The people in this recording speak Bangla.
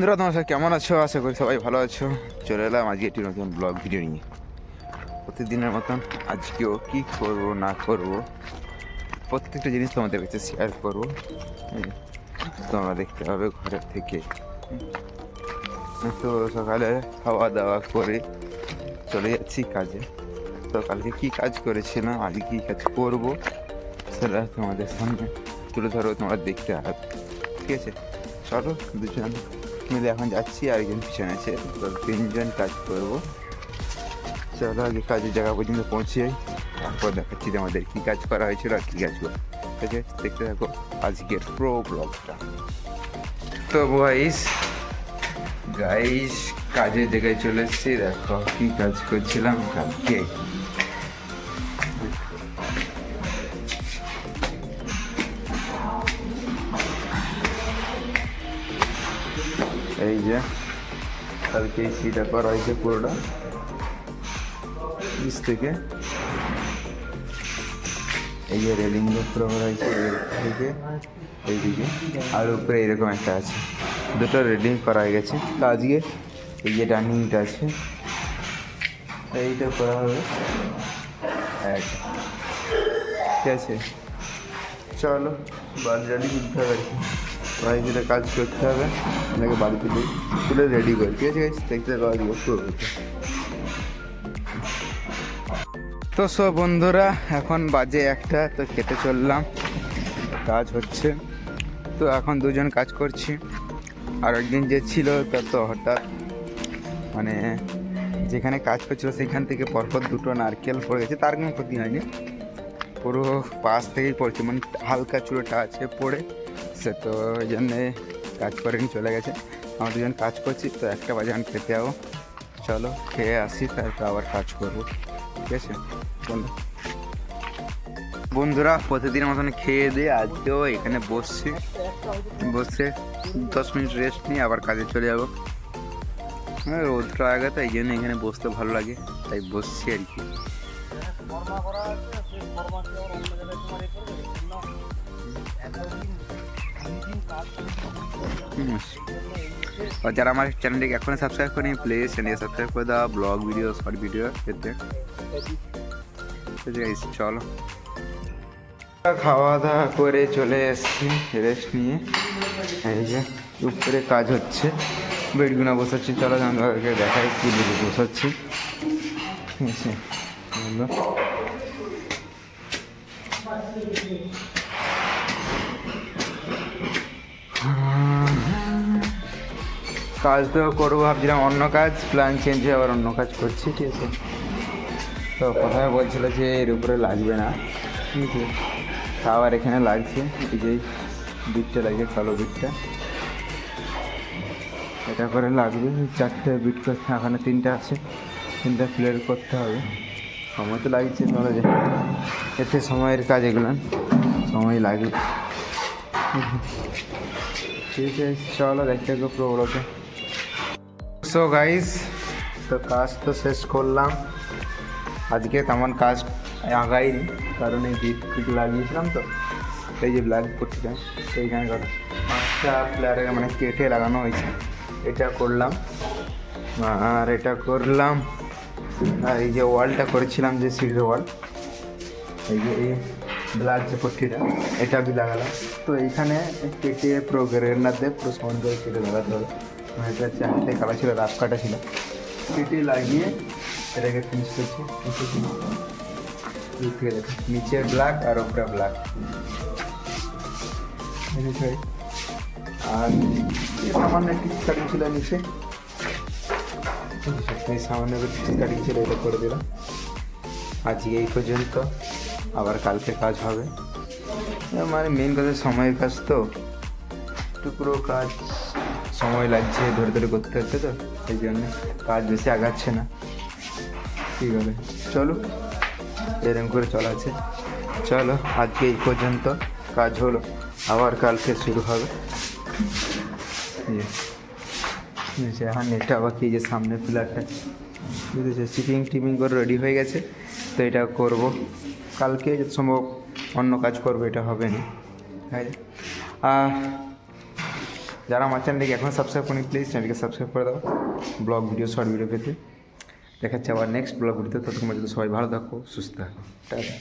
বন্ধুরা তোমার সাথে কেমন আছো? আশা করি সবাই ভালো আছো। চলে এলাম আজকে একটি নতুন ব্লগ ভিডিও নিয়ে। প্রতিদিনের মতন আজকেও কি করব না করব প্রত্যেকটা জিনিস তোমাদের কাছে শেয়ার করবো। তোমরা দেখতে হবে ঘরের থেকে। তো সকালে খাওয়া দাওয়া করে চলে যাচ্ছি কাজে। তো কালকে কী কাজ করেছিলাম, আজকে কী কাজ করব সেটা তোমাদের সামনে তুলে ধরো, তোমরা দেখতে হবে। ঠিক আছে, চলো দুজন মিলে এখন যাচ্ছি, আর একজন পিছনে আছে, তো তিনজন কাজ করবো। চলো আগে কাজের জায়গা পর্যন্ত পৌঁছে যাই, তারপর দেখাচ্ছি আমাদের কী কাজ করা হয়েছিল আর কী কাজ করবো। ঠিক আছে, দেখতে থাকো আজকের প্রো ব্লগটা। তো গাইস কাজের জায়গায় চলে এসেছি। দেখো কী কাজ করছিলাম কালকে। এই যে কালকে সিটা করা হয়েছে পুরোটা নিচ থেকে। এই যে রেলিং পুরো করা হয়েছে এইদিকে এইদিকে, আর উপরে এরকম একটা আছে, দুটো রেলিং করা হয়ে গেছে। তো আজকে এই যে ডাইনিংটা আছে এইটা করা হবে। ঠিক আছে, চলো বাড়ি তুলতে হবে আর কি, বাড়িতে কাজ করতে হবে, ওনাকে বাড়ি তুলে রেডি করে। ঠিক আছে, দেখতে তো সব বন্ধুরা এখন বাজে একটা, তো খেতে চললাম, কাজ হচ্ছে। তো এখন দুজন কাজ করছি, আর একদিন যে ছিল তার তো হঠাৎ মানে যেখানে কাজ করছিল সেখান থেকে পরপর দুটো নারকেল পড়ে গেছে। তার কোনো ক্ষতি হয়নি, পুরো পাশ থেকেই পড়ছে, মানে হালকা চুলোটা আছে পড়ে সে, তো ওই জন্যে কাজ করেনি, চলে গেছে। আমরা দুজন কাজ করছি, তো 1টা বাজে আমি খেতে যাবো। চলো খেয়ে আসি, তারপর আবার কাজ করবো। ঠিক আছে বন্ধুরা, প্রতিদিনের মতন খেয়ে দিয়ে আজকেও এখানে বসে 10 মিনিট রেস্ট নিয়ে আবার কাজে চলে যাবো। রোদটা আগে তো এই জন্য এখানে বসতে ভালো লাগে, তাই বসছি আর কি। আর যারা আমার চ্যানেলটিকে এখনো সাবস্ক্রাইব করেনি, প্লিজ চ্যানেলকে সাবস্ক্রাইব করে দাও, ব্লগ ভিডিও শর্ট ভিডিও পেতে। চলো খাওয়া দাওয়া করে চলে এসেছি রেস্ট নিয়ে। এই যে উপরে কাজ হচ্ছে, বেডগুনা বসাচ্ছি। চলো আমাদেরকে দেখাই কি বেড বসাচ্ছি। ঠিক আছে, কাজ তো করবো ভাবছিলাম, অন্য কাজ প্ল্যান চেঞ্জ হয়ে আবার অন্য কাজ করছি। ঠিক আছে, তো প্রথমে বলছিল যে এর উপরে লাগবে না, ঠিক আছে, আবার এখানে লাগছে। এই যে বিটটা লাগছে, কালো বিটটা, এটা করে লাগবে। 4টে বিট করতে, এখানে 3টা আছে, 3টা ক্লিয়ার করতে হবে। সময় তো লাগছে, তোমরা যে এতে সময়ের কাজ, এগুলো সময় লাগে। ঠিক আছে, চলো দেখতে গো প্রবলেমটা। সো গাইস, তো কাজ তো শেষ করলাম। আজকে তেমন কাজ আগাইনি, কারণ এই বিট লাগিয়েছিলাম। তো এই যে ব্ল্যাক পট্টিটা সেইখানে 5টা প্লেয়ারে মানে কেটে লাগানো হয়েছে, এটা করলাম। আর এটা করলাম, আর এই যে ওয়ালটা করেছিলাম, যে সিঁড়ির ওয়াল, এই যে এই ব্ল্যাক যে পট্টিটা, এটা আমি লাগালাম। তো এইখানে কেটে পুরো গ্রেনার দিয়ে পুরো সমান করে কেটে লাগাতে হবে। এটা চারটে কাটা ছিল, রাফ কাটা ছিল, কেটে লাগিয়ে এটাকে ফিনিশ করছি। নিচে ব্ল্যাক আর উপরে ব্ল্যাক, আর সামান্য একটু কাটিং ছিল নিচে, এই সামান্য একটু কাটিং ছিল, এটা করে দিলাম। আজকে এই পর্যন্ত, আবার কালকে কাজ হবে। মানে মেন কথা সময়ের কাজ, তো একটু পুরো কাজ সময় লাগছে, ধরে ধরে করতে হচ্ছে, তো এই জন্য কাজ বেশি আগাচ্ছে না। ঠিক আছে, চলো এরকম করে চলা আছে। চলো আজকে এই পর্যন্ত কাজ হলো, আবার কালকে শুরু হবে। এখন এটা আবার কি যে সামনে পিলারটা বুঝেছে, টিপিং করে রেডি হয়ে গেছে। তো এটা করব কালকে, যত সম্ভব অন্য কাজ করবো, এটা হবে না। আর যারা আমার চ্যানেলকে এখন সাবস্ক্রাইব করেনি প্লিজ চ্যানেলকে সাবস্ক্রাইব করে দাও ব্লগ ভিডিও শর্ট ভিডিও পেতে। দেখাচ্ছে আবার নেক্সট ব্লগ ভিডিওতে। ততক্ষণ পর্যন্ত সবাই ভালো থাকো, সুস্থ থাকো, টাটা।